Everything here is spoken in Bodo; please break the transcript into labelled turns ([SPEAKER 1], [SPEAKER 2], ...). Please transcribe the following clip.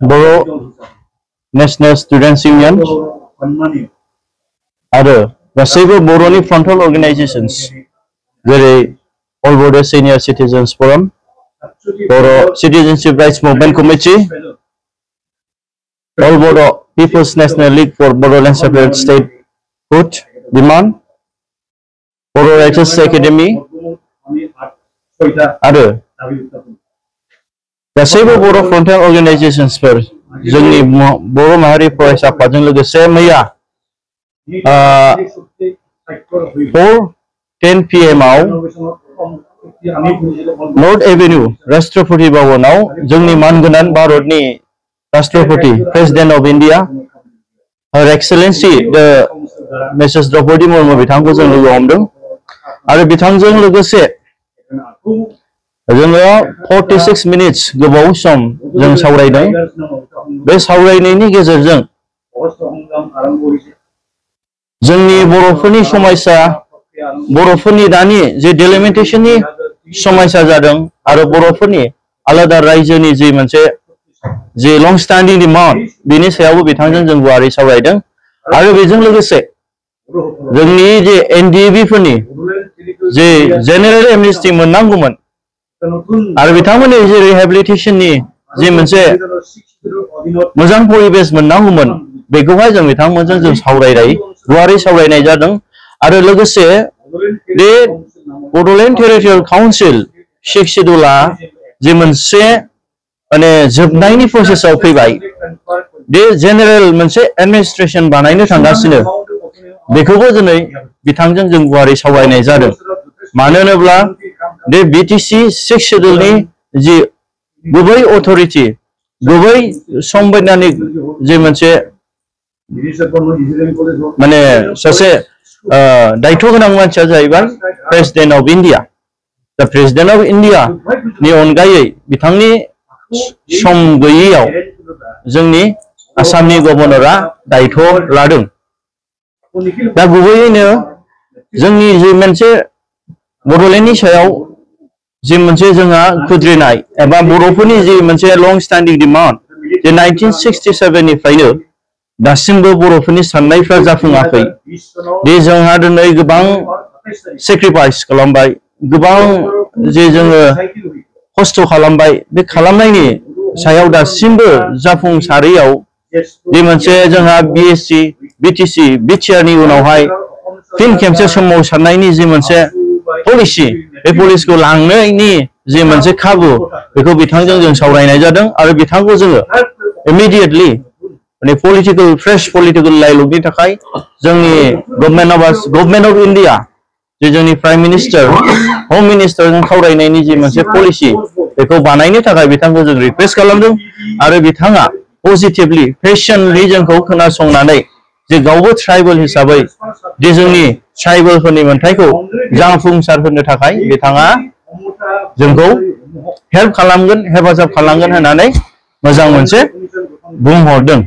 [SPEAKER 1] Boro National Students Union आरो गासैबो बर'नि frontal organizations जेरै All Boro Senior Citizens Forum, Boro Citizenship Rights Movement Committee, All Boro People's National League for Bodoland Separate Statehood Demand, Boro Writers Academy आरो गासैबो बर' frontal organizationsफोर जोंनि बर' माहारि फरायसा आफादजों लोगोसे मैया 4:10 PM आव नर्थ एवेन्यू राष्ट्रपति भवनाव जोंनि मानगोनां भारतनि राष्ट्रपति president of India her excellency missus Droupadi Murmu बिथांखौ जों लोगो हमदों आरो बिथांजों लोगोसे जोङो 46 मिनिट्स गोबाव सम जों सावरायदों बे सावरायनायनि गेजेरजों जोंनि बर'फोरनि समस्या बर'फोरनि दानि जे डेलिमिटेशननि समस्या जादों आरो बर'फोरनि आलादा रायजोनि जे मोनसे जे लं स्टैंडिंग डिमांड बेनि सायावबो बिथांजों जों गुवारै सावरायदों आरो बेजों लोगोसे जोंनि जे एनडीएबी फोरनि जे जेनेरेल एमनेस्टी मोननांगौमोन आरो बिथांमोननि जे रिहेबिलिटेशननि जे मोनसे मोजां परिबेश मोननांगौमोन बेखौहाय जों बिथांमोनजों जों गुवारै सावरायनाय जादों आरो लोगोसे बे बड'लेण्ड टेरिटरियेल काउन्सिल 6 शेड्यूलआ जे मोनसे माने जोबनायनि प्रसेसआव फैबाय बे जेनेरेल मोनसे एडमिनिस्ट्रेशन बानायनो थांगासिनो बेखौबो दिनै बिथांजों जों गुवारै सावरायनाय जादों मानो होनोब्ला बे बीटीसी 6 शेड्यूलनि जि गुबै अथरिटी गुबै संवैधानिक जे मोनसे माने सासे दायित्व गोनां मानसिया जाहैबाय प्रेसिडेंट ऑफ इंडिया दा प्रेसिडेंट ऑफ इंडिया नि अनगायै बिथांनि सम गैयैयाव जोंनि आसामनि गवर्नरा दायित्व लादों दा गुबैयैनो जोंनि जे मोनसे बड'लेण्डनि सायाव जे मोनसे जोंहा खुद्रिनाय एबा बर'फोरनि जे मोनसे लं स्टैंडिंग डिमांड जे 1967 निफ्रायनो दासिमबो बर'फोरनि साननायफ्रा जाफुङाखै दे जोंहा दिनै गोबां सेक्रिफाइस खालामबाय गोबां जे जोङो खस्थ' खालामबाय बे खालामनायनि सायाव दासिमबो जाफुंसारैयाव जे मोनसे जोंहा बीएससी बीटीसी बिटिआरनि उनावहाय फिन खेबसे सोमावसारनायनि जे मोनसे पलिसि बे पलिसिखौ लांनायनि जे मोनसे खाबु बेखौ बिथांजों जों सावरायनाय जादों आरो बिथांखौ जोङो इमिडिएटलि माने फ्रेश पलिटिकल डायलगनि थाखाय जोंनि गभर्नमेंट ऑफ इंडिया जे जोंनि प्राइम मिनिस्टार होम मिनिस्टारजों सावरायनायनि जे मोनसे पलिसि बेखौ बानायनो थाखाय बिथांखौ जों रिक्वेस्ट खालामदों आरो बिथाङा पजिटिभलि पेशेंटलि जोंखौ खोनासंनानै जे गावबो ट्राइबल हिसाबै जे जोंनि ट्राइबलफोरनि मोनथायखौ जाफुंसार होनो थाखाय बिथाङा जोंखौ हेल्प खालामगोन हेफाजाब खालामगोन होननानै मोजां मोनसे बुंहरदों